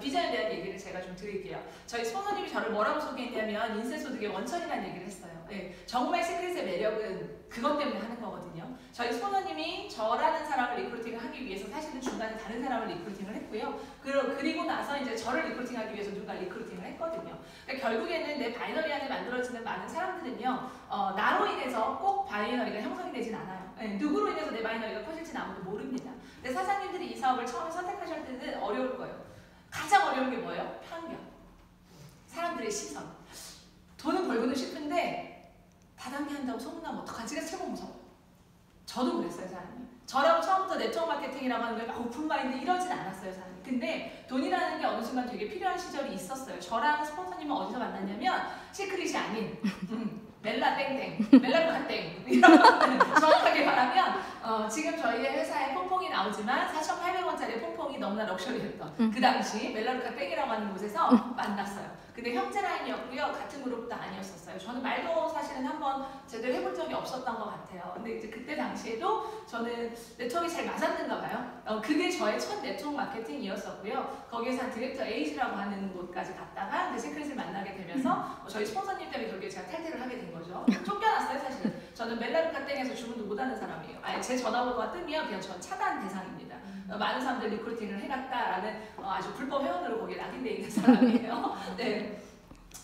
비전에 대한 얘기를 제가 좀 드릴게요. 저희 스폰서님이 저를 뭐라고 소개했냐면 인쇄소득의 원천이라는 얘기를 했어요. 네, 정말 시크릿의 매력은 그것 때문에 하는 거거든요. 저희 스폰서님이 저라는 사람을 리크루팅을 하기 위해서 사실은 중간에 다른 사람을 리크루팅을 했고요. 그리고 나서 이제 저를 리크루팅하기 위해서 누가 리크루팅을 했거든요. 그러니까 결국에는 내 바이너리 안에 만들어지는 많은 사람들은요, 나로 인해서 꼭 바이너리가 형성이 되진 않아요. 네, 누구로 인해서 내 바이너리가 커질지는 아무도 모릅니다. 근데 사장님들이 이 사업을 처음에 선택하실 때는 어려울 거예요. 가장 어려운 게 뭐예요? 편견. 사람들의 시선. 돈은 벌고는 싶은데 다단계 한다고 소문나면 어떡하지가 최고 무서워요. 저도 그랬어요, 사장님. 저라고 처음부터 네트워크 마케팅이라고 하는 걸 막 오픈마인드 이러진 않았어요, 사장님. 근데 돈이라는 게 어느 순간 되게 필요한 시절이 있었어요. 저랑 스폰서님은 어디서 만났냐면 시크릿이 아닌 멜라 땡땡, 멜라루카 땡 이런 정확하게 말하면 지금 저희 회사에 퐁퐁이 나오지만 4,800원짜리 퐁퐁이 너무나 럭셔리했던 그 당시 멜라루카 땡이라고 하는 곳에서 만났어요. 근데 형제 라인이었고요. 같은 그룹도 아니었었어요. 저는 말도 사실은 한번 제대로 해본 적이 없었던 것 같아요. 근데 이제 그때 당시에도 저는 네트워크가 잘 맞았는가 봐요. 그게 저의 첫 네트워크 마케팅이었었고요. 거기에서 한 디렉터 8이라고 하는 곳까지 갔다가 이제 시크릿을 만나게 되면서 저희 스폰서님 때문에 결국에 제가 탈퇴를 하게 된 거죠. 쫓겨났어요, 사실은. 저는 멜라루카 땡에서 주문도 못하는 사람이에요. 아니, 제 전화번호가 뜨면 그냥 전 차단 대상입니다. 많은 사람들 리크루팅을 해갔다라는 아주 불법 회원으로 거기에 낙인돼 있는 사람이에요. 네.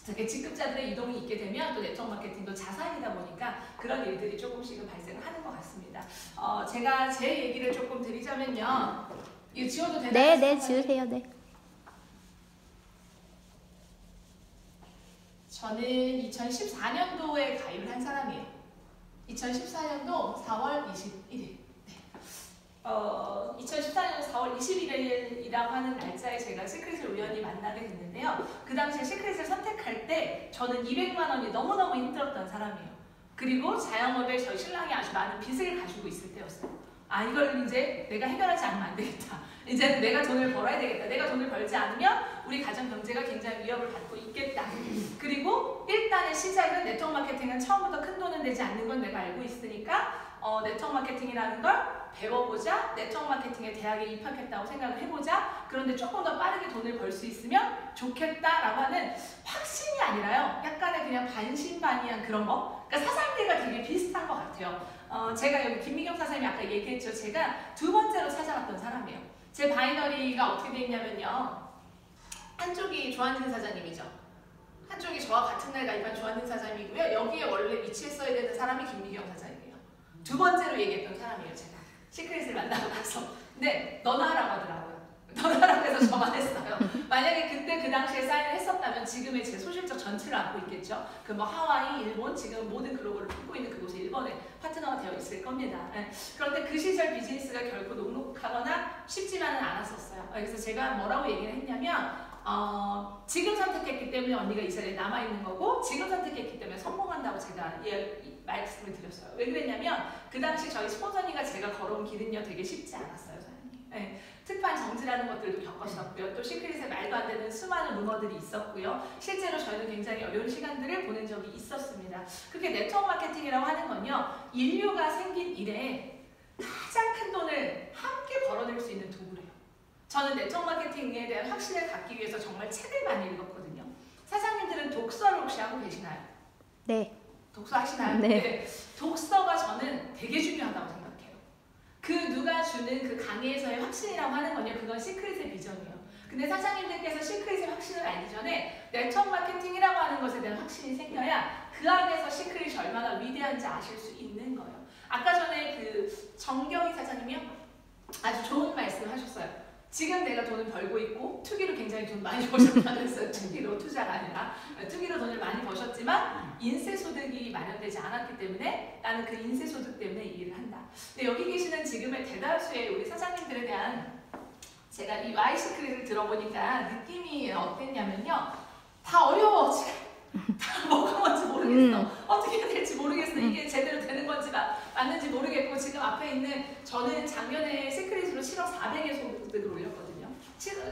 이렇게 직급자들의 이동이 있게 되면 또 네트워크 마케팅도 자산이다 보니까 그런 일들이 조금씩은 발생을 하는 것 같습니다. 제가 제 얘기를 조금 드리자면요. 이거 지워도 되나요? 네, 네, 지우세요. 네. 저는 2014년도에 가입을 한 사람이에요. 2014년도 4월 21일. 2014년 4월 21일이라고 하는 날짜에 제가 시크릿을 우연히 만나게 됐는데요. 그 당시에 시크릿을 선택할 때 저는 200만 원이 너무너무 힘들었던 사람이에요. 그리고 자영업에 저희 신랑이 아주 많은 빚을 가지고 있을 때였어요. 이걸 이제 내가 해결하지 않으면 안 되겠다. 이제 내가 돈을 벌어야 되겠다. 내가 돈을 벌지 않으면 우리 가정 경제가 굉장히 위협을 받고 있겠다. 그리고 일단의 시작은 네트워크 마케팅은 처음부터 큰 돈은 되지 않는 건 내가 알고 있으니까 네트워크 마케팅이라는 걸 배워보자. 네트워크 마케팅에 대학에 입학했다고 생각을 해보자. 그런데 조금 더 빠르게 돈을 벌 수 있으면 좋겠다라고 하는 확신이 아니라요. 약간의 그냥 반신반의한 그런 거. 그러니까 사상계가 되게 비슷한 것 같아요. 제가 여기 김미경 사장님이 아까 얘기했죠. 제가 두 번째로 찾아갔던 사람이에요. 제 바이너리가 어떻게 돼 있냐면요. 한쪽이 조한진 사장님이죠. 한쪽이 저와 같은 날 가입한 조한진 사장님이고요. 여기에 원래 위치했어야 되는 사람이 김미경 사장님이에요. 두 번째로 얘기했던 사람이에요, 제가. 시크릿을 만나고 나서. 근데 너나 하라고 하더라고요. 너나 하라고 해서 저만 했어요. 만약에 그때 그 당시에 사인을 했었다면 지금의 제 소실적 전체를 안고 있겠죠. 그 뭐 하와이, 일본, 지금 모든 글로벌을 품고 있는 그곳에 일본에 파트너가 되어 있을 겁니다. 네. 그런데 그 시절 비즈니스가 결코 녹록하거나 쉽지만은 않았었어요. 그래서 제가 뭐라고 얘기를 했냐면 지금 선택했기 때문에 언니가 이 자리에 남아있는 거고 지금 선택했기 때문에 성공한다고 제가 말씀을 드렸어요. 왜 그랬냐면 그 당시 저희 스폰서님과 제가 걸어온 길은요 되게 쉽지 않았어요. 네. 특판 정지라는 것들도 겪었었고요. 또 시크릿에 말도 안 되는 수많은 루머들이 있었고요. 실제로 저희는 굉장히 어려운 시간들을 보낸 적이 있었습니다. 그렇게 네트워크 마케팅이라고 하는 건요. 인류가 생긴 이래 가장 큰 돈을 함께 벌어낼 수 있는 도구래요. 저는 네트워크 마케팅에 대한 확신을 갖기 위해서 정말 책을 많이 읽었거든요. 사장님들은 독서를 혹시 하고 계시나요? 네. 독서 하시나요? 네. 네. 독서가 저는 되게 중요하다고 생각해요. 그 누가 주는 그 강의에서의 확신이라고 하는 건요. 그건 시크릿의 비전이에요. 근데 사장님들께서 시크릿의 확신을 알기 전에 네트워크 마케팅이라고 하는 것에 대한 확신이 생겨야 그 안에서 시크릿이 얼마나 위대한지 아실 수 있는 거예요. 아까 전에 그 정경희 사장님이요. 아주 좋은 말씀을 하셨어요. 지금 내가 돈을 벌고 있고 투기로 굉장히 돈 많이 버셨다면서요. 투기로 투자가 아니라 투기로 돈을 많이 버셨지만 인쇄소득이 마련되지 않았기 때문에 나는 그 인쇄소득 때문에 이 일을 한다. 근데 여기 계시는 지금의 대다수의 우리 사장님들에 대한 제가 이 Y시크릿을 들어보니까 느낌이 어땠냐면요. 다 어려워 지금. 다 뭐가 뭔지 모르겠어. 어떻게 해야 될지 모르겠어. 이게 제대로 되는 건지 맞는지 모르겠고 지금 앞에 있는 저는 작년에 시크릿으로 7억 400의 소득을 올렸거든요.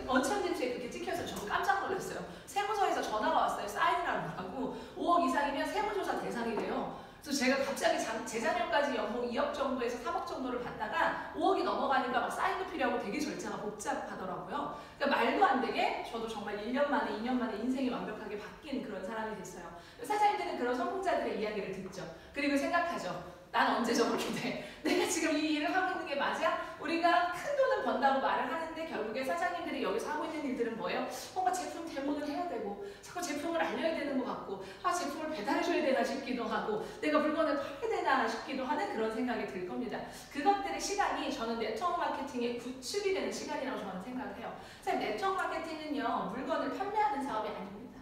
원천진수에 그렇게 찍혀서 저도 깜짝 놀랐어요. 세무서에서 전화가 왔어요. 사인을 하라고. 5억 이상이면 세무조사 대상이 돼요. 그래서 제가 갑자기 재작년까지 연봉 2억 정도에서 3억 정도를 받다가 5억이 넘어가니까 막 사인도 필요하고 되게 절차가 복잡하더라고요. 그러니까 말도 안 되게 저도 정말 1년 만에 2년 만에 인생이 완벽하게 바뀐 그런 사람이 됐어요. 사장님들은 그런 성공자들의 이야기를 듣죠. 그리고 생각하죠. 난 언제 저렇게 돼? 내가 지금 이 일을 하고 있는 게 맞아? 우리가 큰 돈을 번다고 말을 하는데 결국에 사장님들이 여기서 하고 있는 일들은 뭐예요? 뭔가 제품 데모를 해야 되고 자꾸 제품을 알려야 되는 것 같고 제품을 배달해줘야 되나 싶기도 하고 내가 물건을 팔아야 되나 싶기도 하는 그런 생각이 들 겁니다. 그것들의 시간이 저는 네트워크 마케팅의 구축이 되는 시간이라고 저는 생각을 해요. 사실 네트워크 마케팅은요. 물건을 판매하는 사업이 아닙니다.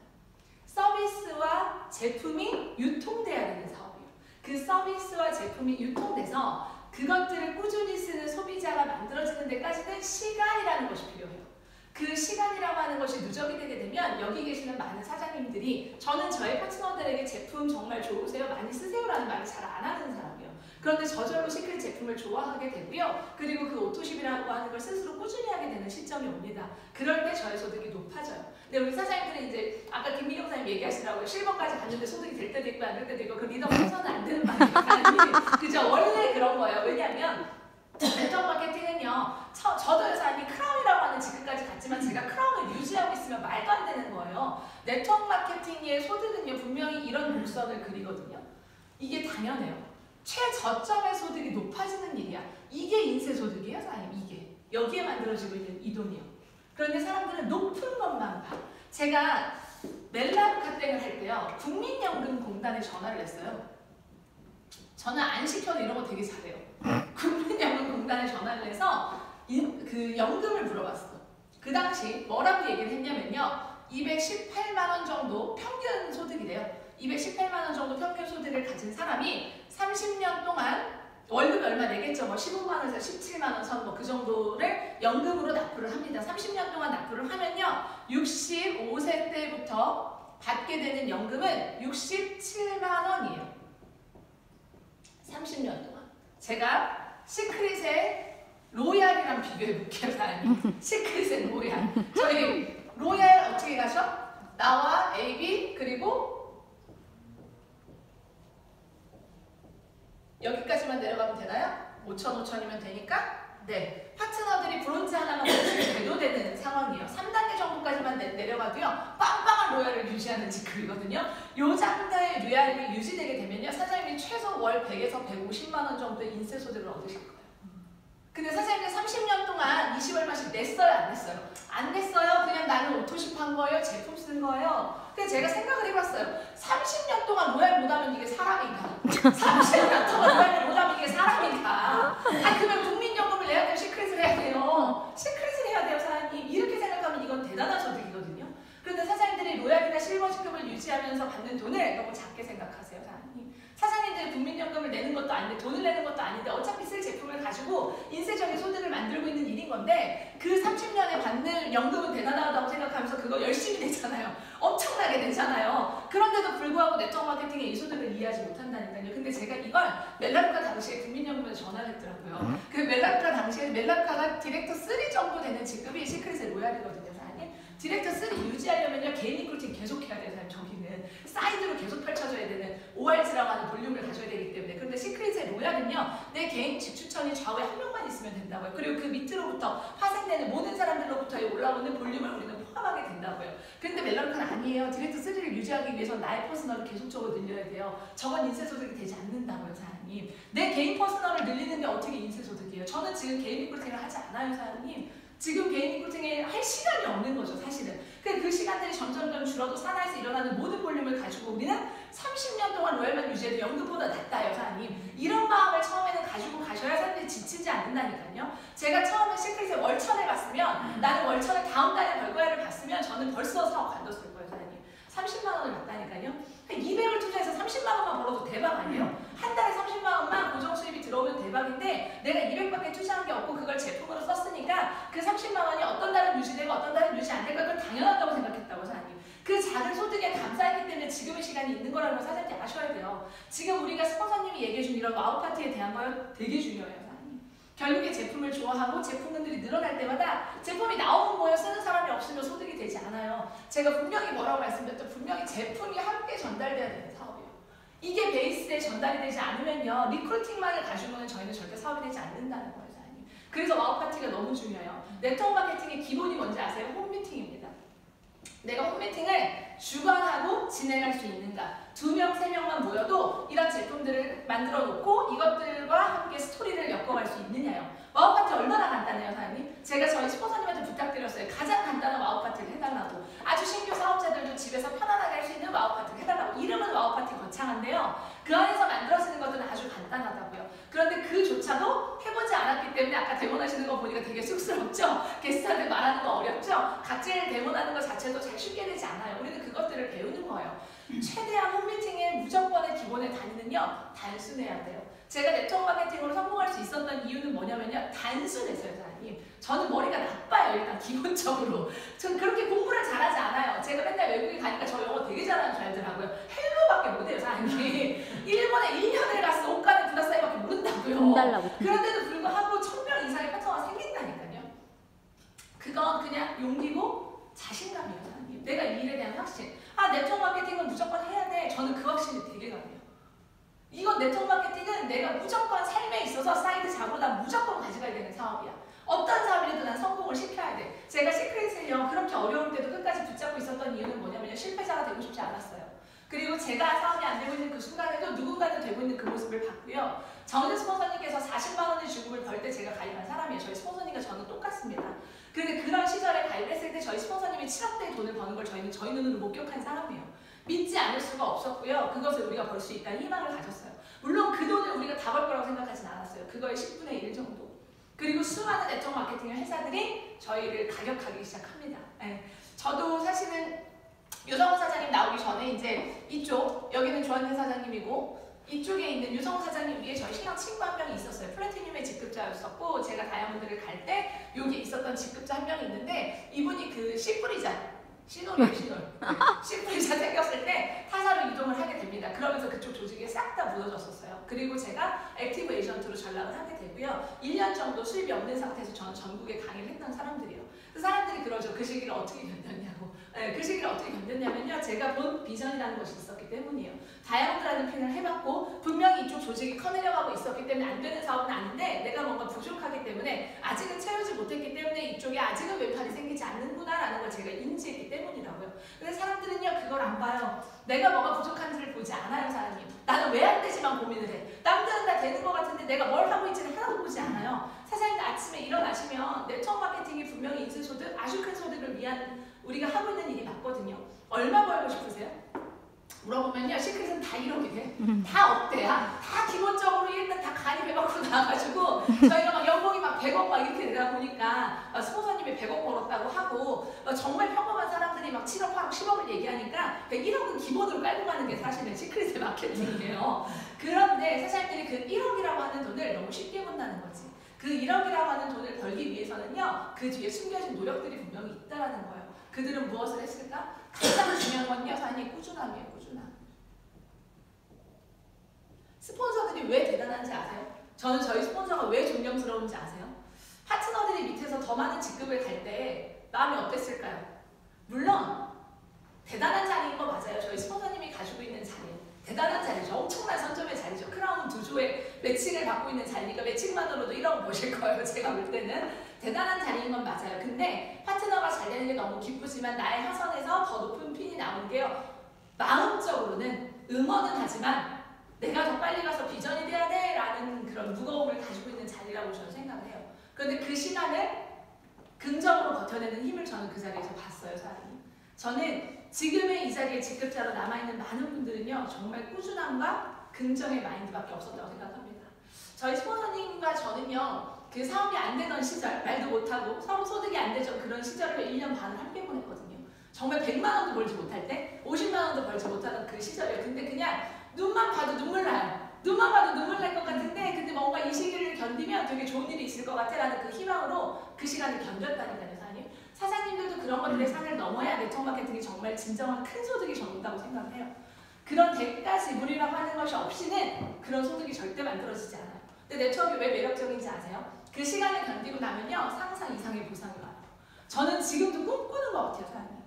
서비스와 제품이 유통돼야 되는 사업이에요. 그 서비스와 제품이 유통돼서 그것들을 꾸준히 쓰는 소비자가 만들어지는 데까지는 시간이라는 것이 필요해요. 그 시간이라고 하는 것이 누적이 되게 되면 여기 계시는 많은 사장님들이 저는 저의 파트너들에게 제품 정말 좋으세요? 많이 쓰세요라는 말을 잘 안 하는 사람이에요. 그런데 저절로 시크릿 제품을 좋아하게 되고요. 그리고 그 오토십이라고 하는 걸 스스로 꾸준히 하게 되는 시점이 옵니다. 그럴 때 저의 소득이 높아져요. 근데 우리 사장님들은 이제 아까 김미경 사장님 얘기하시더라고요. 7번까지 갔는데 소득이 될 때도 있고 안 될 때도 있고 그 리더 해서는 안 되는 말이에요. 그죠? 원래 그런 거예요. 왜냐하면 네트워크 마케팅은요. 저도 회사님 크라운이라고 하는 직급까지 갔지만 제가 크라운을 유지하고 있으면 말도 안 되는 거예요. 네트워크 마케팅의 소득은요. 분명히 이런 물선을 그리거든요. 이게 당연해요. 최저점의 소득이 높아지는 일이야. 이게 인쇄소득이에요, 사장님. 이게. 여기에 만들어지고 있는 이 돈이요. 그런데 사람들은 높은 것만 봐. 제가 멜라루카 땡을 할 때요. 국민연금공단에 전화를 했어요. 전화 안 시켜도 이런 거 되게 잘해요. 국민연금공단에 전화를 해서 그 연금을 물어봤어. 그 당시 뭐라고 얘기를 했냐면요. 218만 원 정도 평균 소득이래요. 218만 원 정도 평균 소득을 가진 사람이 30년 동안 월급 얼마 내겠죠. 뭐 15만 원에서 17만 원 선 뭐 그 정도를 연금으로 납부를 합니다. 30년 동안 납부를 하면요. 65세 때부터 받게 되는 연금은 67만 원이에요. 30년 동안. 제가 시크릿의 로얄이랑 비교해볼게요. 시크릿의 로얄. 저희 로얄 어떻게 가셔? 나와 AB 그리고 여기까지만 내려가면 되나요? 5천 5천이면 되니까 네. 파트너들이 브론즈 하나만 돼도 되는 상황이에요. 3단계 정도까지만 내려가도요. 빵빵한 로얄을 유지하는 직급이거든요. 요 정도의 로얄이 유지되게 되면요. 사장님이 최소 월 100에서 150만 원 정도의 인쇄소득을 얻으실 거예요. 근데 사장님이 30년 동안 20얼마씩 냈어요? 안 냈어요? 안 냈어요? 그냥 나는 오토십 한 거예요? 제품 쓴 거예요? 근데 제가 생각을 해봤어요. 30년 동안 로얄 못하면 이게 사람인가? 30년 동안 로얄 못하면 이게 사람인가? 그러면 국민연금을 내야 돼요? 시크릿을 해야 돼요? 시크릿을 해야 돼요, 사장님. 이렇게 생각하면 이건 대단한 소득이거든요. 그런데 사장님들이 로얄이나 실버 직급을 유지하면서 받는 돈을 너무 작게 생각하세요, 사장님. 사장님들이 국민연금을 내는 것도 아닌데 돈을 내는 것도 아닌데 어차피 쓸 제품을 가지고 인쇄적인 소득을 만들고 있는 일인 건데 그 30년에 받는 연금은 대단하다고 생각하면서 그거 열심히 내잖아요. 엄청나게 내잖아요. 그런데도 불구하고 네트워크 마케팅의 이 소득을 이해하지 못한다니까요. 근데 제가 이걸 멜라루카 당시에 국민연금에서 전화를 했더라고요. 그 멜라루카 당시에 멜라루카가 디렉터 3 정도 되는 직급이 시크릿의 로얄이거든요. 디렉터 3 유지하려면요. 개인 리크루팅 계속 해야 돼요. 저기는 사이드로 계속 펼쳐져야 되는 ORG라고 하는 볼륨을 가져야 되기 때문에. 그런데 시크릿의 로얄은요. 내 개인 직추천이 좌우에 한 명만 있으면 된다고요. 그리고 그 밑으로부터 파생되는 모든 사람들로부터 올라오는 볼륨을 우리는 포함하게 된다고요. 그런데 멜라루카는 아니에요. 디렉터 3를 유지하기 위해서 나의 퍼스널을 계속적으로 늘려야 돼요. 저건 인쇄소득이 되지 않는다고요, 사장님. 내 개인 퍼스널을 늘리는데 어떻게 인쇄소득이에요? 저는 지금 개인 리크루팅을 하지 않아요, 사장님. 지금 개인 리크루팅에 할 시간이 없는 거죠, 사실은. 그 시간들이 점점점 줄어도 산하에서 일어나는 모든 볼륨을 가지고 우리는 30년 동안 로얄만 유지해도 연금보다 낫다, 여사님. 이런 마음을 처음에는 가지고 가셔야 사람들이 지치지 않는다니까요. 제가 처음에 시크릿에 월천에 갔으면 나는 월천을 다음 달에 벌 거야를 봤으면 저는 벌써 사업 관뒀을 거예요, 사장님. 30만 원을 받다니까요. 200을 투자해서 30만 원만 벌어도 대박 아니에요? 한 달에 30만 원만 고정 수입이 들어오면 대박인데 내가 200밖에 투자한 게 없고 그걸 제품으로 썼으니까 그 30만 원이 어떤 달은 유지되고 어떤 달은 유지 안 되고 그걸 당연하다고 생각했다고 사장님. 그 작은 소득에 감사했기 때문에 지금의 시간이 있는 거라는 걸 사장님이 아셔야 돼요. 지금 우리가 스폰서님이 얘기해준 이런 와우 파티에 대한 거요 되게 중요해요. 결국에 제품을 좋아하고 제품군들이 늘어날 때마다 제품이 나오는 거예요. 쓰는 사람이 없으면 소득이 되지 않아요. 제가 분명히 뭐라고 말씀드렸죠? 분명히 제품이 함께 전달돼야 되는 사업이에요. 이게 베이스에 전달이 되지 않으면요, 리크루팅만을 가지고는 저희는 절대 사업이 되지 않는다는 거예요, 사장님. 그래서 와우 파티가 너무 중요해요. 네트워크 마케팅의 기본이 뭔지 아세요? 홈미팅입니다. 내가 홈미팅을 주관하고 진행할 수 있는가. 2명, 3명만 모여도 이런 제품들을 만들어 놓고 이것들과 함께 스토리를 엮어갈 수 있느냐요. 와우 파티 얼마나 간단해요, 사장님? 제가 저희 스폰서님한테 부탁드렸어요. 가장 간단한 와우 파티를 해달라고. 아주 신규 사업자들도 집에서 편안하게 할 수 있는 와우 파티를 해달라고. 이름은 와우 파티 거창한데요. 그 안에서 만들어지는 것들은 아주 간단하다고요. 그런데 그조차도 해보지 않았기 때문에 아까 데모하시는 거 보니까 되게 쑥스럽죠? 게스트한테 말하는 거 어렵죠? 각질 데모하는 것 자체도 잘 쉽게 되지 않아요. 우리는 그것들을 배우는 거예요. 최대한 홈미팅의 무조건의 기본의 단위는요, 단순해야 돼요. 제가 네트워크 마케팅으로 성공할 수 있었던 이유는 뭐냐면요, 단순했어요, 사장님. 저는 머리가 나빠요, 일단 기본적으로. 전 그렇게 공부를 잘하지 않아요. 제가 맨날 외국에 가니까 저 영어 되게 잘하는 줄 알더라고요. 헬로밖에 못해요, 사장님. 일본에 1년을 갔어. 옷가는 구다사이밖에 모른다고요. 그런데도 불구하고 1000명 이상의 파트너가 생긴다니까요. 그건 그냥 용기고 자신감이에요, 사장님. 내가 이 일에 대한 확신. 아, 네트워크 마케팅은 무조건 해야 돼. 저는 그 확신이 되게 강해요. 이건 네트워크 마케팅은 내가 무조건 삶에 있어서 사이드 잡고 난 무조건 가져가야 되는 사업이야. 어떤 사업이라도 난 성공을 시켜야 돼. 제가 시크릿을요, 그렇게 어려울 때도 끝까지 붙잡고 있었던 이유는 뭐냐면요, 실패자가 되고 싶지 않았어요. 그리고 제가 사업이 안 되고 있는 그 순간에도 누군가는 되고 있는 그 모습을 봤고요. 정재 스폰서님께서 40만 원의 주급을 벌 때 제가 가입한 사람이에요. 저희 스폰서님과 저는 똑같습니다. 그런데 그런 시절에 가입했을 때 저희 스폰서님이 7억대의 돈을 버는 걸 저희 눈으로 목격한 사람이에요. 믿지 않을 수가 없었고요. 그것을 우리가 벌 수 있다는 희망을 가졌어요. 물론 그 돈을 우리가 다 벌 거라고 생각하진 않았어요. 그거의 10분의 1 정도. 그리고 수많은 네트워크 마케팅 회사들이 저희를 가격하기 시작합니다. 네. 저도 사실은 유성훈 사장님 나오기 전에 이제 이쪽, 여기는 조한진 사장님이고 이쪽에 있는 유성훈 사장님 위에 저희 신랑 친구 한 명이 있었어요. 플래티늄의 직급자였었고 제가 다이아몬드를 갈 때 여기 있었던 직급자 한 명이 있는데 이분이 그 씨뿌리자 신홀이에요, 신홀. 씨뿌리자 생겼을 때 타사로 이동을 하게 됩니다. 그러면서 그쪽 조직에 싹 다 묻어졌었어요. 그리고 제가 액티브 에이전트로 전락을 하게 되고요. 1년 정도 수입이 없는 상태에서 저는 전국에 강의를 했던 사람들이에요. 그 사람들이 그러죠. 그 시기를 어떻게 견뎠냐고. 네, 그 시기를 어떻게 견뎠냐면요. 제가 본 비전이라는 것이 있었기 때문이에요. 다이아몬드라는 핀을 해봤고 분명히 이쪽 조직이 커내려가고 있었기 때문에 안 되는 사업은 아닌데 내가 뭔가 부족하기 때문에 아직은 채우지 못했기 때문에 이쪽에 아직은 왼팔이 생기지 않는구나라는 걸 제가 인지했기 때문이라고요. 근데 사람들은요. 그걸 안 봐요. 내가 뭐가 부족한지를 보지 않아요, 사장님. 나는 왜 안 되지만 고민을 해. 남들은 다 되는 것 같은데 내가 뭘 하고 있지는 하나도 보지 않아요. 사장님들 아침에 일어나시면 네트워크 마케팅이 분명히 인수소득, 아주 큰 소득을 위한 우리가 하고 있는 일이 맞거든요. 얼마 벌고 싶으세요? 물어보면요. 시크릿은 다 1억이 돼. 다 억대야. 다 기본적으로 일단 다 가입해갖고 나와가지고 저희가 막 연봉이 막 100억 막 이렇게 되다 보니까 스폰서님이 100억 벌었다고 하고 정말 평범한 사람들이 막 7억, 8억, 10억을 얘기하니까 101억은 기본으로 깔고 가는 게 사실은 시크릿의 마케팅이에요. 그런데 사장님들이 그 1억이라고 하는 돈을 너무 쉽게 본다는 거지. 그 1억이라고 하는 돈을 벌기 위해서는요. 그 뒤에 숨겨진 노력들이 분명히 있다라는 거예요. 그들은 무엇을 했을까? 가장 중요한 건요. 사장님 꾸준함이에요. 꾸준함. 스폰서들이 왜 대단한지 아세요? 저는 저희 스폰서가 왜 존경스러운지 아세요? 파트너들이 밑에서 더 많은 직급을 갈 때 마음이 어땠을까요? 물론 대단한 자리인 거 맞아요. 저희 스폰서님이 가지고 있는 자리. 대단한 자리죠. 엄청난 선점의 자리죠. 크라운 2조의 매칭을 받고 있는 자리니까 매칭만으로도 1억 버실 거예요. 제가 볼 때는. 대단한 자리인 건 맞아요. 근데 파트너가 잘 되는 게 너무 기쁘지만 나의 하선에서 더 높은 핀이 나오는 게요. 마음적으로는 응원은 하지만 내가 더 빨리 가서 비전이 돼야 돼 라는 그런 무거움을 가지고 있는 자리라고 저는 생각을 해요. 그런데 그 시간을 긍정으로 버텨내는 힘을 저는 그 자리에서 봤어요, 사장님. 저는 지금의 이 자리에 직급자로 남아있는 많은 분들은요. 정말 꾸준함과 긍정의 마인드밖에 없었다고 생각합니다. 저희 스폰서님과 저는요. 그 사업이 안 되던 시절, 말도 못하고 서로 소득이 안 되죠. 그런 시절을 1년 반을 함께 보냈거든요. 정말 100만 원도 벌지 못할 때 50만 원도 벌지 못하던 그 시절이에요. 근데 그냥 눈만 봐도 눈물 나요. 눈만 봐도 눈물 날 것 같은데 근데 뭔가 이 시기를 견디면 되게 좋은 일이 있을 것 같아 라는 그 희망으로 그 시간을 견뎠다니까요, 사장님. 사장님들도 그런 것들의 산을 넘어야 네트워크 마케팅이 정말 진정한 큰 소득이 전다고 생각을 해요. 그런 대가 지불이라고 하는 것이 없이는 그런 소득이 절대 만들어지지 않아요. 근데 네트워크가 왜 매력적인지 아세요? 그 시간을 견디고 나면요. 상상 이상의 보상이 와요. 저는 지금도 꿈꾸는 것 같아요, 사장님.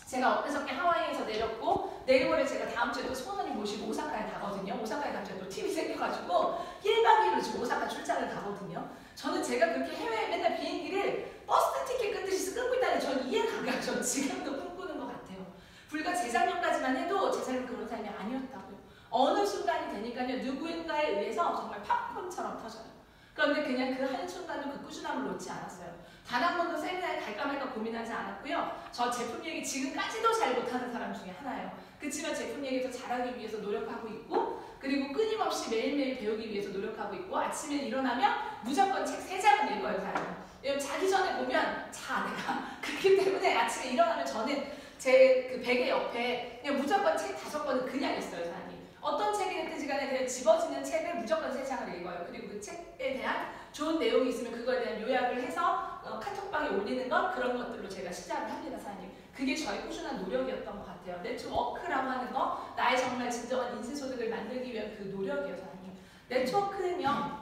제가 엊그저께 하와이에서 내렸고 내일 모레 제가 다음 주에 또 스폰서님 모시고 오사카에 가거든요. 오사카에 갑자기 또 팁이 생겨가지고 1박 2일로 지금 오사카 출장을 가거든요. 저는 제가 그렇게 해외에 맨날 비행기를 버스 티켓 끊듯이 끊고 있다는 저는 이해가 안 가요. 전 지금도 꿈꾸는 것 같아요. 불과 재작년까지만 해도 제 삶은 그런 삶이 아니었다고요. 어느 순간이 되니까요. 누구인가에 의해서 정말 팝콘처럼 터져요. 그런데 그냥 그 한순간도 그 꾸준함을 놓지 않았어요. 단 한 번도 세미나에 갈까 말까 고민하지 않았고요. 저 제품 얘기 지금까지도 잘 못하는 사람 중에 하나예요. 그렇지만 제품 얘기 더 잘하기 위해서 노력하고 있고 그리고 끊임없이 매일매일 배우기 위해서 노력하고 있고 아침에 일어나면 무조건 책 3장을 읽어요. 사람은. 자기 전에 보면 내가 그렇기 때문에 아침에 일어나면 저는 제 그 베개 옆에 그냥 무조건 책 5권은 그냥 있어요. 사람이. 어떤 책이 됐든지 간에 그냥 집어지는 책을 무조건 3장을 읽어요. 그리고 그 책에 대한 좋은 내용이 있으면 그거에 대한 요약을 해서 카톡방에 올리는 것 그런 것들로 제가 시작을 합니다. 사장님. 그게 저의 꾸준한 노력이었던 것 같아요. 네트워크라고 하는 거 나의 정말 진정한 인쇄소득을 만들기 위한 그 노력이에요. 사장님. 네트워크는요.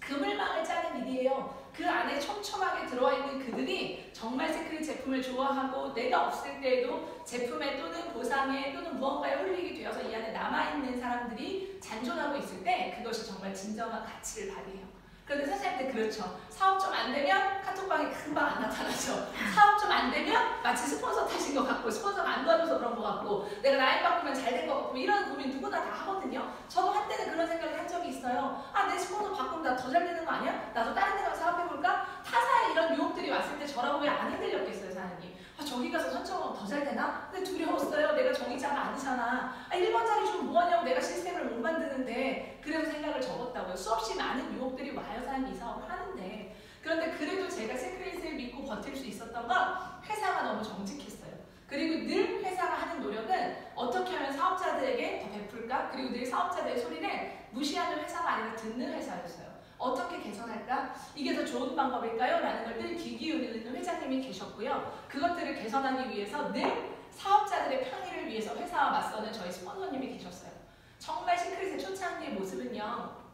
그물망을 짜는 일이에요. 그 안에 촘촘하게 들어와 있는 그들이 정말 시크릿 제품을 좋아하고 내가 없을 때에도 제품에 또는 보상에 또는 무언가에 홀리게 되어서 이 안에 남아있는 사람들이 잔존하고 있을 때 그것이 정말 진정한 가치를 발휘해요. 그런데 사장님들 그렇죠. 사업 좀 안 되면 카톡방에 금방 안 나타나죠. 사업 좀 안 되면 마치 스폰서 탓인 것 같고 스폰서가 안 도와줘서 그런 것 같고 내가 라인 바꾸면 잘 된 것 같고 이런 고민 누구나 다 하거든요. 저도 한때는 그런 생각을 한 적이 있어요. 내 스폰서 바꾸면 나 더 잘 되는 거 아니야? 나도 다른 데 가서 사업해볼까? 타사의 이런 유혹들이 왔을 때 저라고 왜 안 흔들렸겠어요, 사장님? 저기 가서 선정하면 더 잘 되나? 근데 두려웠어요. 내가 정의자가 아니잖아. 1번짜리 좀 뭐하냐고 내가 시스템을 못 만드는데 그래서 생각을 접었다고요. 수없이 많은 유혹들이 와요, 사람이 이 사업을 하는데. 그런데 그래도 제가 시크릿을 믿고 버틸 수 있었던 건 회사가 너무 정직했어요. 그리고 늘 회사가 하는 노력은 어떻게 하면 사업자들에게 더 베풀까? 그리고 늘 사업자들의 소리를 무시하는 회사가 아니라 듣는 회사였어요. 어떻게 개선할까? 이게 더 좋은 방법일까요? 라는 걸 늘 귀 기울이는 회장님이 계셨고요. 그것들을 개선하기 위해서 늘 사업자들의 편의를 위해서 회사와 맞서는 저희 스폰서님이 계셨어요. 정말 시크릿의 초창기의 모습은요.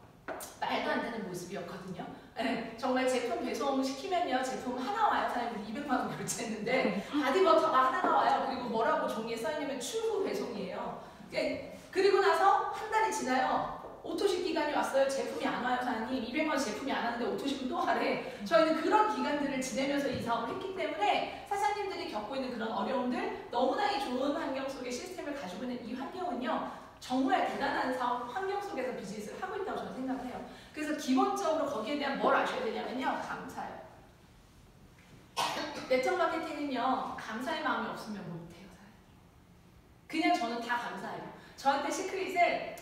말도 안 되는 모습이었거든요. 네, 정말 제품 배송 시키면요. 제품 하나 와요. 사장님 200만 원 결제했는데 바디버터가 하나가 와요. 그리고 뭐라고 종이에 써있냐면 추후 배송이에요. 그리고 나서 한 달이 지나요. 오토식 기간이 왔어요. 제품이 안 와요. 사장님 200만 원 제품이 안 왔는데 오토식은 또 하래. 저희는 그런 기간들을 지내면서 이 사업을 했기 때문에 사장님들이 겪고 있는 그런 어려움들 너무나 이 좋은 환경 속에 시스템을 가지고 있는 이 환경은요. 정말 대단한 사업 환경 속에서 비즈니스를 하고 있다고 저는 생각을 해요. 그래서 기본적으로 거기에 대한 뭘 아셔야 되냐면요. 감사예요. 네트워크 마케팅은요. 감사의 마음이 없으면 못해요. 그냥 저는 다 감사해요. 저한테 시크릿을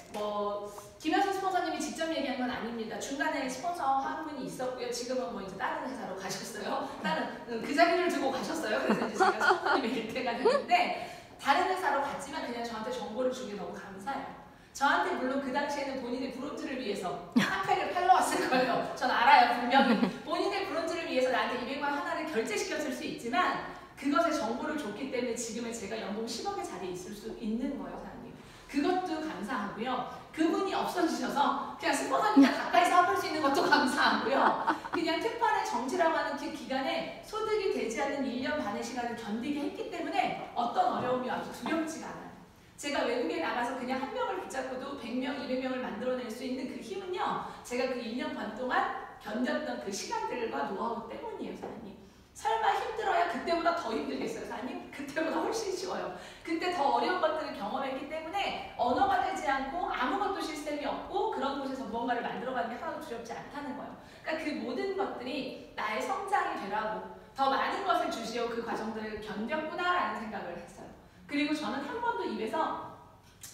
김현수 스폰서님이 직접 얘기한 건 아닙니다. 중간에 스폰서 한 분이 있었고요. 지금은 이제 다른 회사로 가셨어요. 다른 그 자리를 두고 가셨어요. 그래서 이제 제가 스폰서님의 일대가 됐는데 다른 회사로 갔지만 그냥 저한테 정보를 주기 너무 감사해요. 저한테 물론 그 당시에는 본인의 브론즈를 위해서 한 팩을 팔러 왔을 거예요. 전 알아요. 분명히. 본인의 브론즈를 위해서 나한테 200만 하나를 결제시켰을 수 있지만 그것의 정보를 줬기 때문에 지금의 제가 연봉 10억의 자리에 있을 수 있는 거예요. 사장님. 그것도 감사하고요. 그분이 없어지셔서 그냥 스폰서님과 가까이 사업할 수 있는 것도 감사하고요. 그냥 특판의 정지라고 하는 그 기간에 소득이 되지 않는 1년 반의 시간을 견디게 했기 때문에 어떤 어려움이 와도 두렵지가 않아요. 제가 외국에 나가서 그냥 한 명을 붙잡고도 100명, 200명을 만들어낼 수 있는 그 힘은요. 제가 그 1년 반 동안 견뎠던 그 시간들과 노하우 때문이에요. 사장님. 설마 힘들어야 그때보다 더 힘들겠어요, 사장님? 그때보다 훨씬 쉬워요. 그때 더 어려운 것들을 경험했기 때문에 언어가 되지 않고 아무것도 시스템이 없고 그런 곳에서 무언가를 만들어가는 게 하나도 두렵지 않다는 거예요. 그러니까 그 모든 것들이 나의 성장이 되라고 더 많은 것을 주시오 그 과정들을 견뎠구나라는 생각을 했어요. 그리고 저는 한 번도 입에서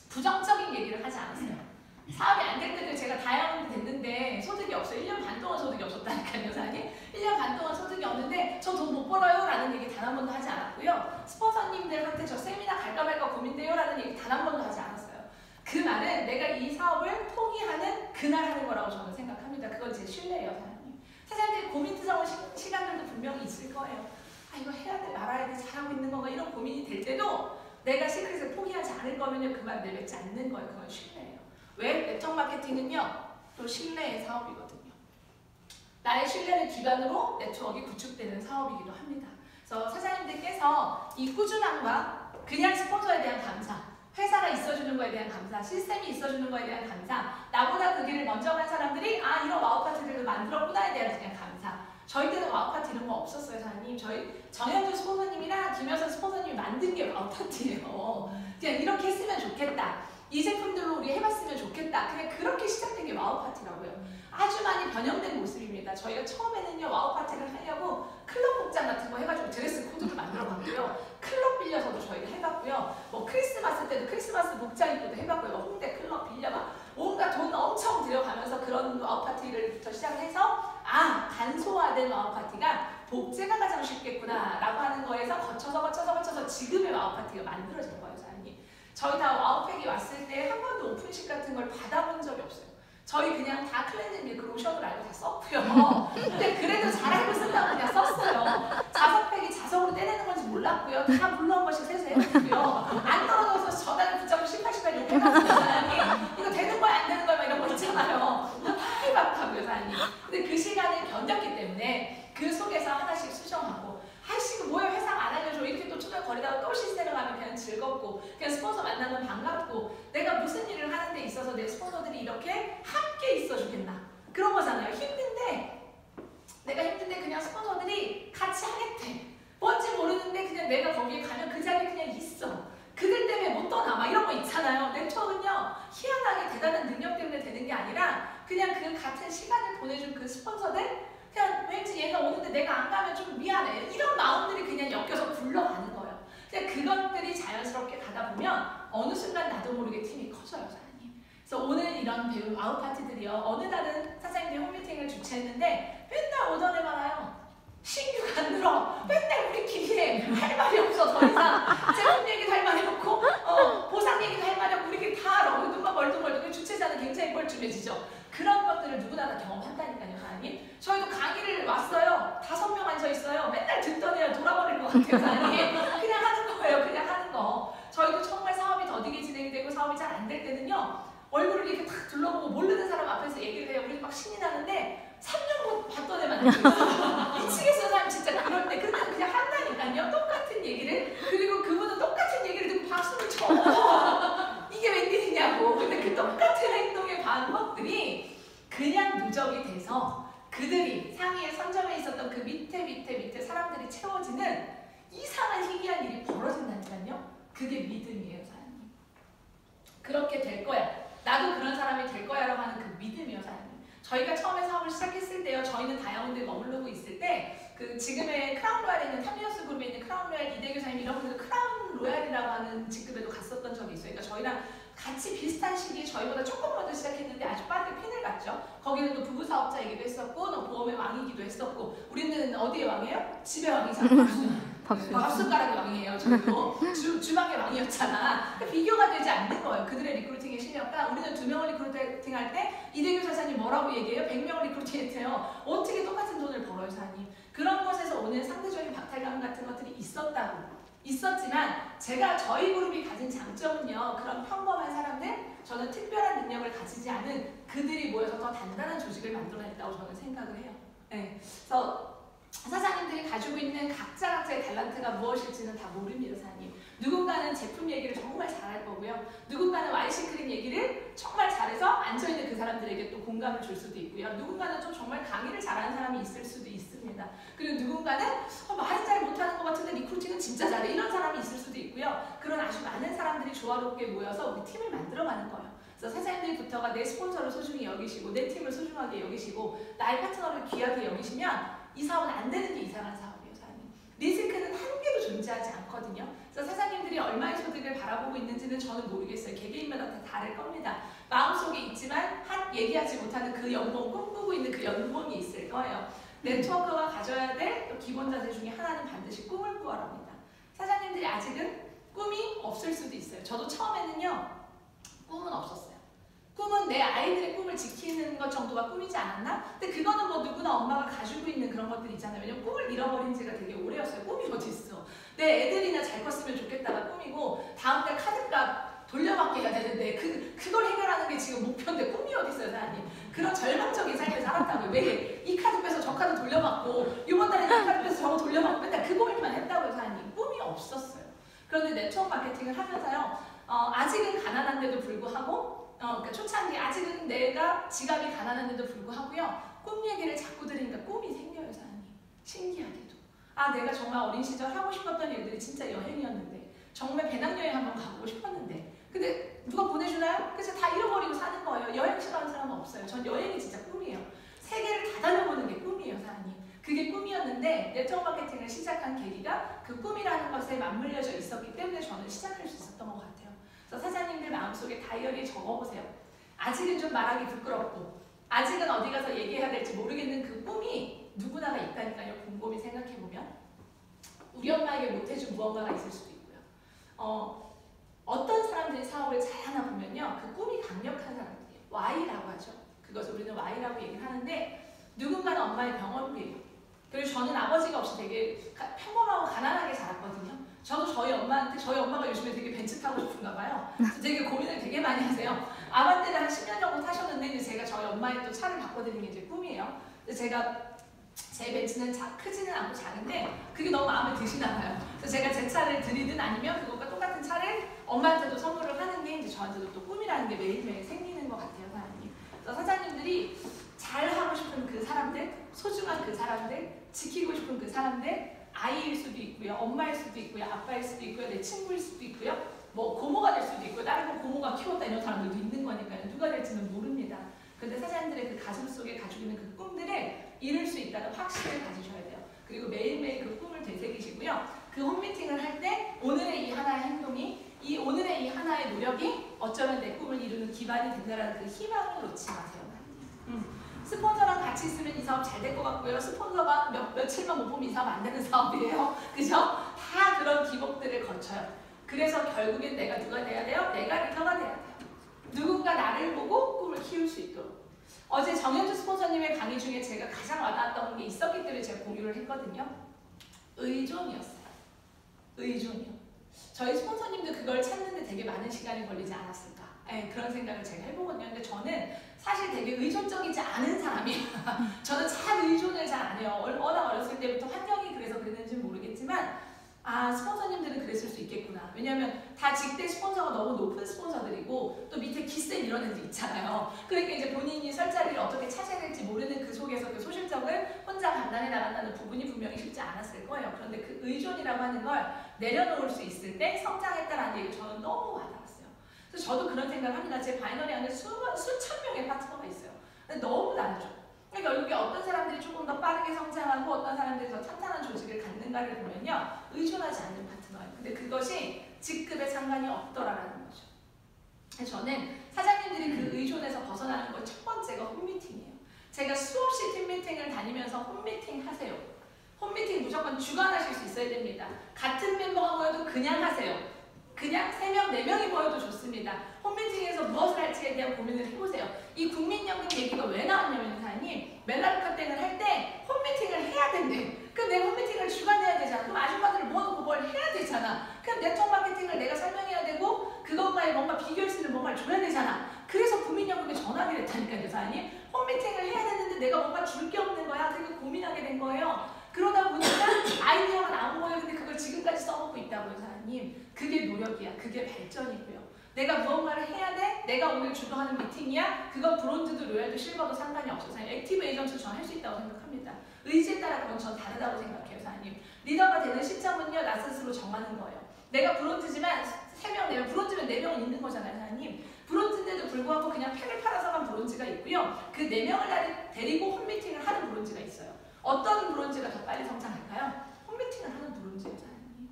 부정적인 얘기를 하지 않았어요. 사업이 안 될 때도 제가 다이아몬드 됐는데 소득이 없어요. 1년 반 동안 소득이 없었다니까요, 사장님. 1년 반 동안 소득이 없는데 저 돈 못 벌어요 라는 얘기 단 한 번도 하지 않았고요. 스폰서님들한테 저 세미나 갈까 말까 고민돼요 라는 얘기 단 한 번도 하지 않았어요. 그 말은 내가 이 사업을 포기하는 그날 하는 거라고 저는 생각합니다. 그건 제 신뢰예요, 사장님. 사장님들 고민스러운 시간들도 분명히 있을 거예요. 이거 해야 돼, 말아야 돼, 잘하고 있는 건가 이런 고민이 될 때도 내가 시크릿을 포기하지 않을 거면요. 그 말 내뱉지 않는 거예요. 그건 신뢰예요. 왜? 네트워크 마케팅은요. 또 신뢰의 사업이거든요. 나의 신뢰를 기반으로 네트워크가 구축되는 사업이기도 합니다. 그래서 사장님들께서 이 꾸준함과 그냥 스폰서에 대한 감사, 회사가 있어주는 거에 대한 감사, 시스템이 있어주는 거에 대한 감사, 나보다 그 길을 먼저 간 사람들이 이런 와우 파티들도 만들었구나에 대한 그냥 감사. 저희 때는 와우 파티 이런 거 없었어요, 사장님. 저희 정현주 스폰서님이랑 김여선 스폰서님이 만든 게 와우 파티예요. 그냥 이렇게 했으면 좋겠다. 이 제품들로 우리 해봤으면 좋겠다. 그냥 그렇게 시작된 게 와우 파티라고요. 아주 많이 변형된 모습입니다. 저희가 처음에는요, 와우 파티를 하려고 클럽 복장 같은 거 해가지고 드레스 코드를 만들어봤고요. 클럽 빌려서도 저희가 해봤고요. 뭐 크리스마스 때도 크리스마스 복장 입고도 해봤고요. 홍대 클럽 빌려봐. 온갖 돈 엄청 들여가면서 그런 와우 파티를부터 시작해서 간소화된 와우 파티가 복제가 가장 쉽겠구나 라고 하는 거에서 거쳐서 지금의 와우 파티가 만들어진 거예요, 사장님. 저희 다 와우팩이 왔을 때 한 번도 오픈식 같은 걸 받아본 적이 없어요. 저희 그냥 다 클렌징 밀크 로션을 알고 다 썼고요. 근데 그래도 잘 알고 쓴다고 그냥 썼어요. 자석팩이 자석으로 떼내는 건지 몰랐고요. 다 물러온 것씩 세서 해봤고요. 안 떨어져서 저단을 붙잡고 18시간 욕해가지고 사장님 이거 되는 거야 안 되는 거야 막 이런 거 있잖아요. 다 해봤다고요, 사장님. 근데 그 시간을 견뎠기 때문에 그 속에서 하나씩 수정하고 아이씨 이거 뭐야 회상 안 알려줘 이렇게 또 투덜거리다가 또 시스템을 가면 그냥 즐겁고 그냥 스폰서 만나면 반갑고 내가 무슨 일을 하는 데 있어서 내 스폰서들이 이렇게 함께 있어 주겠나 그런 거잖아요. 내가 힘든데 그냥 스폰서들이 같이 하겠대. 뭔지 모르는데 그냥 내가 거기에 가면 그 자리에 그냥 있어. 그들 때문에 못 떠나 막 이런 거 있잖아요. 네트워크는요 희한하게 대단한 능력 때문에 되는 게 아니라 그냥 그 같은 시간을 보내준 그 스폰서들 그냥 왠지 얘가 오는데 내가 안 가면 좀 미안해. 이런 마음들이 그냥 엮여서 굴러가는 거예요. 근데 그것들이 자연스럽게 가다 보면 어느 순간 나도 모르게 팀이 커져요, 사장님. 그래서 오늘 이런 배움 아웃 파티들이요. 어느 날은 사장님들이 홈미팅을 주최했는데 맨날 오전에만 와요. 신규가 안 늘어. 맨날 우리끼리 해. 할 말이 없어, 더 이상. 제품 얘기도 할 말이 없고, 보상 얘기도 할 말이 없고, 우리끼리 다 알아. 눈만 멀뚱멀뚱. 주최자는 굉장히 뻘쭘해지죠. 그런 것들을 누구나 다 경험한다니까요, 사장님. 저희도 강의를 왔어요. 5명 앉아있어요. 맨날 듣던 애야 돌아버릴 것 같아요, 사장님. 그냥 하는 거예요, 그냥 하는 거. 저희도 정말 사업이 더디게 진행되고 사업이 잘 안 될 때는요. 얼굴을 이렇게 탁 둘러보고 모르는 사람 앞에서 얘기를 해요. 우리 막 신이 나는데 3년 봤던 애만 미치겠어요, 사람 진짜 그럴 때. 근데 그냥 한다니까요. 똑같은 얘기를. 그리고 그분은 똑같은 얘기를 듣고 박수를 쳐. 이게 웬일이냐고. 근데 그 똑같은 행동의 방법들이 그냥 누적이 돼서 그들이 상위에 선점해 있었던 그 밑에 사람들이 채워지는 이상한 희귀한 일이 벌어진다니까요. 그게 믿음이에요, 사장님. 그렇게 될 거야. 나도 그런 사람이 될 거야 라고 하는 그 믿음이요, 사장님. 저희가 처음에 사업을 시작했을 때요. 저희는 다이아몬드에 머무르고 있을 때 그 지금의 크라운 로얄에 있는 탐리어스 그룹에 있는 크라운 로얄 이대규 사장님 이런 분들 크라운 로얄이라고 하는 직급에도 갔었던 적이 있어요. 그러니까 저희랑 같이 비슷한 시기에 저희보다 조금 먼저 시작했는데 아주 빠르게 핀을 갔죠. 거기는 또 부부 사업자이기도 했었고 또 보험의 왕이기도 했었고 우리는 어디의 왕이에요? 집의 왕이잖아. 밥숟가락의 왕이에요. 저희도 주방의 왕이었잖아. 그러니까 비교가 되지 않는 거예요. 그들의 리크루팅의 실력과 우리는 2명을 리크루팅할 때 이대규 사장님 뭐라고 얘기해요? 100명을 리크루팅했대요. 어떻게 똑같은 돈을 벌어요, 사장님? 그런 것에서 오는 상대적인 박탈감 같은 것들이 있었지만 제가 저희 그룹이 가진 장점은요. 그런 평범한 사람들, 저는 특별한 능력을 가지지 않은 그들이 모여서 더 단단한 조직을 만들어냈다고 저는 생각을 해요. 네. 그래서 사장님들이 가지고 있는 각자의 달란트가 무엇일지는 다 모릅니다, 사장님. 누군가는 제품 얘기를 정말 잘할 거고요. 누군가는 와이시크림 얘기를 정말 잘해서 앉아있는 그 사람들에게 또 공감을 줄 수도 있고요. 누군가는 좀 정말 강의를 잘하는 사람이 있을 수도 있습니다. 그리고 누군가는 말은 잘 못하는 것 같은데 리크루팅은 진짜 잘해. 이런 사람이 있을 수도 있고요. 그런 아주 많은 사람들이 조화롭게 모여서 우리 팀을 만들어가는 거예요. 그래서 사장님들부터가 내 스폰서를 소중히 여기시고 내 팀을 소중하게 여기시고 나의 파트너를 귀하게 여기시면 이 사업은 안 되는 게 이상한 사업이에요, 사장님. 리스크는 한 개도 존재하지 않거든요. 그래서 사장님들이 얼마의 소득을 바라보고 있는지는 저는 모르겠어요. 개개인마다 다 다를 겁니다. 마음속에 있지만 얘기하지 못하는 그 연봉, 꿈꾸고 있는 그 연봉이 있을 거예요. 네트워크가 가져야 될 또 기본 자세 중에 하나는 반드시 꿈을 꾸어랍니다. 사장님들이 아직은 꿈이 없을 수도 있어요. 저도 처음에는요. 꿈은 없었어요. 꿈은 내 아이들의 꿈을 지키는 것 정도가 꿈이지 않았나? 근데 그거는 뭐 누구나 엄마가 가지고 있는 그런 것들이 있잖아요. 왜냐면 꿈을 잃어버린 지가 되게 오래였어요. 꿈이 어디 있어? 내 애들이나 잘 컸으면 좋겠다가 꿈이고 다음 달 카드값 돌려받게 해야 되는데 그걸 해결하는 게 지금 목표인데 꿈이 어디 있어요, 사장님? 그런 절망적인 삶을 살았다고요. 매일 이 카드 빼서 저 카드 돌려받고 이번 달에 이 카드 빼서 저거 돌려받고 맨날 그 고민만 했다고요, 사장님. 꿈이 없었어요. 그런데 네트워크 마케팅을 하면서요. 아직은 가난한데도 불구하고 그러니까 초창기 아직은 내가 지갑이 가난한데도 불구하고요. 꿈 얘기를 자꾸 들으니까 꿈이 생겨요, 사장님. 신기하게도. 아, 내가 정말 어린 시절 하고 싶었던 일들이 진짜 여행이었는데 정말 배낭여행 한번 가보고 싶었는데 근데 누가 보내주나요? 그래서 다 잃어버리고 사는 거예요. 여행 싫어하는 사람은 없어요. 전 여행이 진짜 꿈이에요. 세계를 다 다녀보는 게 꿈이에요, 사장님. 그게 꿈이었는데 네트워크 마케팅을 시작한 계기가 그 꿈이라는 것에 맞물려져 있었기 때문에 저는 시작할 수 있었던 것 같아요. 그래서 사장님들 마음속에 다이어리에 적어보세요. 아직은 좀 말하기 부끄럽고 아직은 어디 가서 얘기해야 될지 모르겠는 그 꿈이 누구나가 있다니까요. 곰곰이 생각해보면 우리 엄마에게 못해준 무언가가 있을 수도 있고요. 어떤 사람들이 사업을 잘하나 보면요. 그 꿈이 강력한 사람들이에요. Y라고 하죠. 그것을 우리는 Y라고 얘기를 하는데 누군가는 엄마의 병원비예요. 그리고 저는 아버지가 없이 되게 평범하고 가난하게 자랐거든요. 저도 저희 엄마가 요즘에 되게 벤츠 타고 싶은가 봐요. 되게 고민을 되게 많이 하세요. 아반떼를 한 10년 정도 타셨는데 이제 제가 저희 엄마의 또 차를 바꿔드리는 게 이제 꿈이에요. 제가 제 벤츠는 크지는 않고 작은데 그게 너무 마음에 드시나 봐요. 그래서 제가 제 차를 드리든 아니면 그것과 똑같은 차를 엄마한테도 선물을 하는 게 이제 저한테도 또 꿈이라는 게 매일매일 생기는 것 같아요, 사장님. 그래서 사장님들이 잘하고 싶은 그 사람들, 소중한 그 사람들, 지키고 싶은 그 사람들, 아이일 수도 있고요, 엄마일 수도 있고요, 아빠일 수도 있고요, 내 친구일 수도 있고요, 뭐 고모가 될 수도 있고요, 다른 고모가 키웠다 이런 사람들도 있는 거니까요. 누가 될지는 모릅니다. 근데 사장님들의 그 가슴 속에 가지고 있는 그 꿈들을 이룰 수 있다는 확신을 가지셔야 돼요. 그리고 매일매일 그 꿈을 되새기시고요. 그 홈미팅을 할 때 오늘의 이 하나의 행동이 오늘의 이 하나의 노력이 어쩌면 내 꿈을 이루는 기반이 된다는 그 희망을 놓지 마세요. 스폰서랑 같이 있으면 이 사업 잘 될 것 같고요. 스폰서가 며칠만 못 보면 이 사업 안 되는 사업이에요. 그죠? 다 그런 기복들을 거쳐요. 그래서 결국엔 내가 누가 돼야 돼요? 내가 리더가 돼야 돼요. 누군가 나를 보고 꿈을 키울 수 있도록. 어제 정현주 스폰서님의 강의 중에 제가 가장 와닿았던 게 있었기 때문에 제가 공유를 했거든요. 의존이었어요. 의존이요. 저희 스폰서님도 그걸 찾는데 되게 많은 시간이 걸리지 않았을까. 그런 생각을 제가 해보거든요. 근데 저는 사실 되게 의존적이지 않은 사람이에요. 저는 잘 의존을 잘 안 해요. 워낙 어렸을 때부터 환경이 그래서 그랬는지는 모르겠지만 스폰서님들은 그랬을 수 있겠구나. 왜냐하면 다 직대 스폰서가 너무 높은 스폰서들이고 또 밑에 기센 이런 애들 있잖아요. 그러니까 이제 본인이 설 자리를 어떻게 찾아야 될지 모르는 그 속에서 그 소실적을 혼자 감당해 나간다는 부분이 분명히 쉽지 않았을 거예요. 그런데 그 의존이라고 하는 걸 내려놓을 수 있을 때 성장했다는 얘기 저는 너무 와닿았어요. 그래서 저도 그런 생각을 합니다. 제 바이너리 안에 수천 명의 파트너가 있어요. 근데 너무 다르죠. 그러니까 결국에 어떤 사람들이 조금 더 빠르게 성장하고 어떤 사람들이 더 탄탄한 조직을 갖는가를 보면요. 의존하지 않는 파트너예요. 근데 그것이 직급에 상관이 없더라라는 거죠. 저는 사장님들이 그 의존에서 벗어나는 것 첫 번째가 홈미팅이에요. 제가 수없이 팀미팅을 다니면서 홈미팅 하세요. 홈미팅 무조건 주관하실 수 있어야 됩니다. 같은 멤버가 모여도 그냥 하세요. 그냥 3명, 4명이 모여도 좋습니다. 홈미팅에서 무엇을 할지에 대한 고민을 해보세요. 이 국민연금 얘기가 왜 나왔냐면 사장님 멜라루카땡을 할 때 홈미팅을 해야 된대. 그럼 내가 홈미팅을 주관해야 되잖아. 그럼 아줌마들을 모아놓고 뭘 해야 되잖아. 그럼 네트워크 마케팅을 내가 설명해야 되고 그것과의 뭔가 비교할 수 있는 뭔가를 줘야 되잖아. 그래서 국민연금에 전화를 했다니까요, 사장님. 홈미팅을 해야 되는데 내가 뭔가 줄 게 없는 거야. 되게 고민하게 된 거예요. 그러다 보니까 아이디어가 나온 거예요. 근데 그걸 지금까지 써먹고 있다고요, 사장님. 그게 노력이야. 그게 발전이고요. 내가 무언가를 해야 돼? 내가 오늘 주도하는 미팅이야? 그건 브론즈도 로얄도 실버도 상관이 없어서 액티브 에이전트 저는 할 수 있다고 생각합니다. 의지에 따라 그건 전 다르다고 생각해요, 사장님. 리더가 되는 시점은요, 나 스스로 정하는 거예요. 내가 브론즈지만 3명, 4명, 브론즈면 4명은 있는 거잖아요, 사장님. 브론즈인데도 불구하고 그냥 팩을 팔아서 간 브론즈가 있고요. 그 4명을 데리고 홈미팅을 하는 브론즈가 있어요. 어떤 브론즈가 더 빨리 성장할까요? 홈미팅을 하는 브론즈예요, 사장님.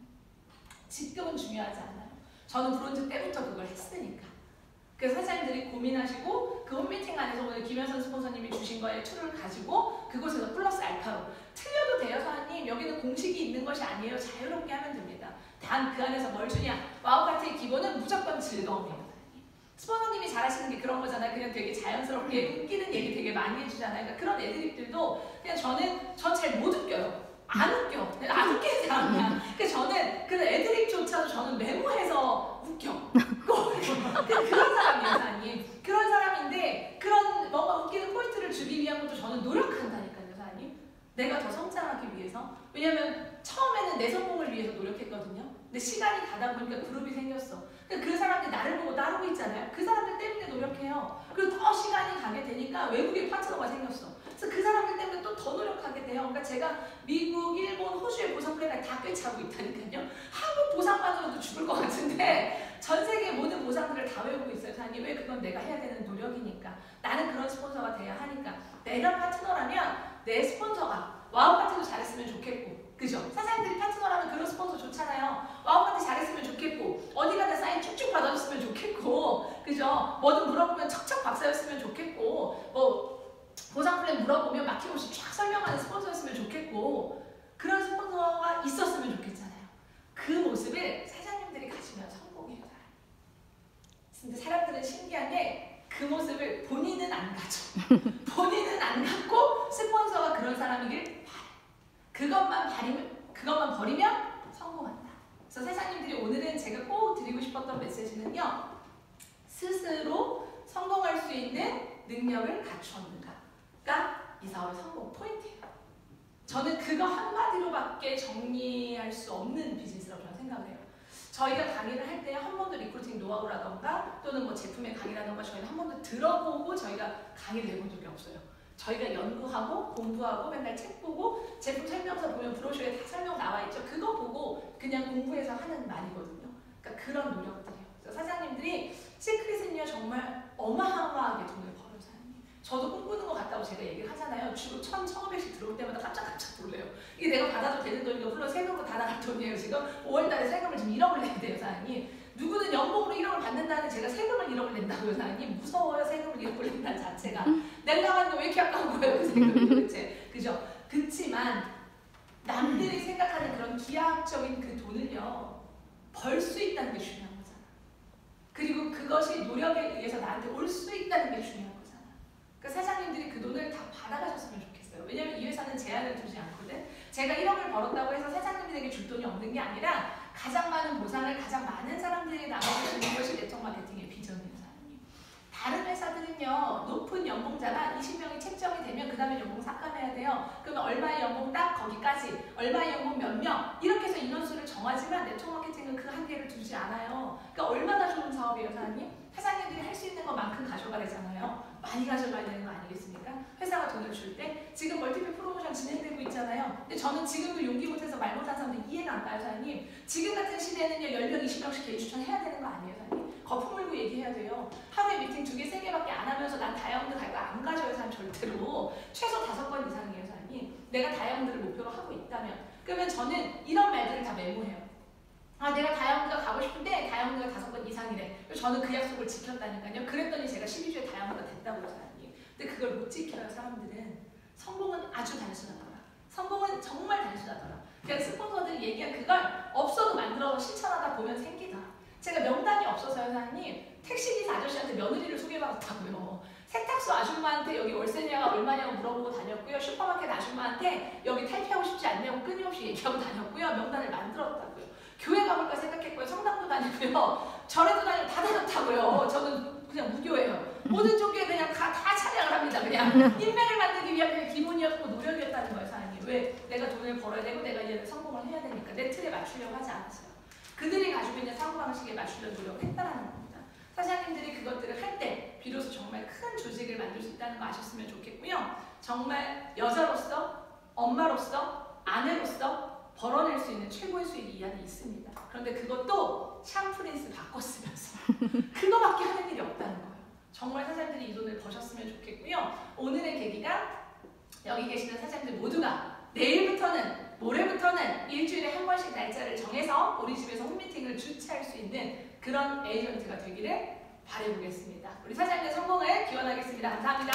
직급은 중요하지 않아요. 저는 브론즈 때부터 그걸 했으니까. 그래서 사장님들이 고민하시고 그 홈미팅 안에서 오늘 김현선 스폰서님이 주신 거에 툴을 가지고 그곳에서 플러스 알파로 틀려도 돼요, 사장님. 여기는 공식이 있는 것이 아니에요. 자유롭게 하면 됩니다. 단 그 안에서 뭘 주냐? 와우파티의 기본은 무조건 즐거움이에요. 스폰서님이 잘하시는 게 그런 거잖아요. 그냥 되게 자연스럽게 웃기는 얘기 되게 많이 해주잖아요. 그러니까 그런 애드립들도 그냥 전 잘 못 웃겨요. 안 웃겨. 안 웃기는 사람이야. 그래서 저는 그 애드립조차도 저는 메모해서 웃겨. 꼭 시간이 가다 보니까 그룹이 생겼어. 그 사람들이 나를 보고 따르고 있잖아요. 그 사람들 때문에 노력해요. 그리고 더 시간이 가게 되니까 외국의 파트너가 생겼어. 그래서 그 사람들 때문에 또 더 노력하게 돼요. 그러니까 제가 미국, 일본, 호주의 보상회를 다 꿰차고 있다니까요. 한국 보상만으로도 죽을 것 같은데 전 세계 모든 보상들을 다 외우고 있어요. 사장님, 왜? 그건 내가 해야 되는 노력이니까. 나는 그런 스폰서가 돼야 하니까. 내가 파트너라면 내 스폰서가 와우 파티도 잘했으면 좋겠고, 그죠? 사장님들이 파트너라면 그런 스폰서 좋잖아요. 와우 파티 잘했으면 좋겠고, 어디 가나 사인 쭉쭉 받아줬으면 좋겠고, 그죠? 뭐든 물어보면 척척 박사였으면 좋겠고, 뭐 보상 플랜 물어보면 막힘없이 쫙 설명하는 스폰서였으면 좋겠고, 그런 스폰서가 있었으면 좋겠잖아요. 그 모습을 사장님들이 가지면 성공해요. 근데 사람들은 신기한 게 그 모습을 본인은 안 가져. 본인은 안 갖고 스폰서가 그런 사람이길 바래. 그것만 버리면 성공한다. 그래서 사장님들이 오늘은 제가 꼭 드리고 싶었던 메시지는요. 스스로 성공할 수 있는 능력을 갖추었는가가 이 사업의 성공 포인트예요. 저는 그거 한마디로밖에 정리할 수 없는 비즈니스라고 저는 생각을 해요. 저희가 강의를 할 때 한 번도 리크루팅 노하우라던가 또는 뭐 제품의 강의라던가 저희는 한 번도 들어보고 저희가 강의를 내본 적이 없어요. 저희가 연구하고 공부하고 맨날 책 보고 제품 설명서 보면 브로셔에 다 설명 나와 있죠. 그거 보고 그냥 공부해서 하는 말이거든요. 그러니까 그런 노력들이에요. 그래서 사장님들이 시크릿은요 정말 어마어마하게 돈을 벌어요. 사장님. 저도 꿈꾸는 것 같다고 제가 얘기를 하잖아요. 주로 1,500씩 들어올 때마다 깜짝깜짝 놀래요. 이게 내가 받아도 되는 돈이고 물론 세금으로 다 나갈 돈이에요. 지금 5월달에 세금을 지금 1억을 내야 돼요. 사장님. 누구는 연봉으로 1억을 받는다는 제가 세금을 1억을 낸다고요. 사장님. 무서워요. 세금을 1억을 낸다는 자체가. 내가 하는 거 왜 이렇게 아까운 거예요. 그 세금이 도대체. 그죠? 그치만 남들이 생각하는 그런 기하학적인 그 돈을요. 벌 수 있다는 게 중요한 거잖아. 그리고 그것이 노력에 의해서 나한테 올 수 있다는 게 중요한 거잖아. 그러니까 사장님들이 그 돈을 다 받아가셨으면 좋겠어요. 왜냐면 이 회사는 제한을 두지 않거든. 제가 1억을 벌었다고 해서 사장님들에게 줄 돈이 없는 게 아니라 가장 많은 보상을 가장 많은 사람들이 나눠주는 것이 네트워크 마케팅의 비전이에요. 사장님. 다른 회사들은요. 높은 연봉자가 20명이 책정이 되면 그 다음에 연봉 삭감해야 돼요. 그러면 얼마의 연봉 딱 거기까지, 얼마의 연봉 몇 명 이렇게 해서 인원수를 정하지만 네트워크 마케팅은 그 한계를 두지 않아요. 그러니까 얼마나 좋은 사업이에요. 사장님. 사장님들이 할 수 있는 것만큼 가져가래잖아요. 많이 가져가야 되는 거 아니겠습니까? 회사가 돈을 줄 때 지금 멀티플 프로모션 진행되고 있잖아요. 근데 저는 지금도 용기 못해서 말 못한 사람들 이해가 안 가요. 사장님. 지금 같은 시대는요. 10명, 20명씩 개인 추천해야 되는 거 아니에요. 사장님. 거품 물고 얘기해야 돼요. 하루에 미팅 2개, 3개밖에 안 하면서 난 다이아몬드 갈 거 안 가져요. 사람 절대로. 최소 5번 이상이에요. 사장님. 내가 다이아몬드를 목표로 하고 있다면. 그러면 저는 이런 말들을 다 메모해요. 아, 내가 다이아몬드가 가고 싶은데 다이아몬드가 5번 이상이래. 저는 그 약속을 지켰다니까요. 그랬더니 제가 12주에 다이아몬드가 됐다고요. 사장님. 근데 그걸 못 지켜요. 사람들은. 성공은 아주 단순하더라. 성공은 정말 단순하더라. 그냥 스폰서들이 얘기한 그걸 없어도 만들어서 실천하다 보면 생기더라. 제가 명단이 없어서요. 사장님. 택시기사 아저씨한테 며느리를 소개받았다고요. 세탁소 아줌마한테 여기 월세냐가 얼마냐고 물어보고 다녔고요. 슈퍼마켓 아줌마한테 여기 탈피하고 싶지 않냐고 끊임없이 얘기하고 다녔고요. 명단을 만들었다고요. 교회 가볼까 생각했고요. 성당도 다니고요. 절에도 다니고 다 다녔다고요. 저는 그냥 무교예요. 모든 종교에 그냥 다 찬양을 합니다. 그냥 인맥을 만들기 위한 그냥 기본이었고 노력이었다는 거예요. 사장님. 왜? 내가 돈을 벌어야 되고 내가 이제 성공을 해야 되니까 내 틀에 맞추려고 하지 않았어요. 그들이 가지고 있는 사고방식에 맞추려고 노력했다는 겁니다. 사장님들이 그것들을 할 때 비로소 정말 큰 조직을 만들 수 있다는 거 아셨으면 좋겠고요. 정말 여자로서, 엄마로서, 아내로서 벌어낼 수 있는 최고의 수익이 이 안에 있습니다. 그런데 그것도 샴프린스 바꿔 쓰면서 그거밖에 하는 일이 없다는 거예요. 정말 사장님들이 이 돈을 버셨으면 좋겠고요. 오늘의 계기가 여기 계시는 사장님들 모두가 내일부터는 모레부터는 일주일에 한 번씩 날짜를 정해서 우리 집에서 홈미팅을 주최할 수 있는 그런 에이전트가 되기를 바라보겠습니다. 우리 사장님의 성공을 기원하겠습니다. 감사합니다.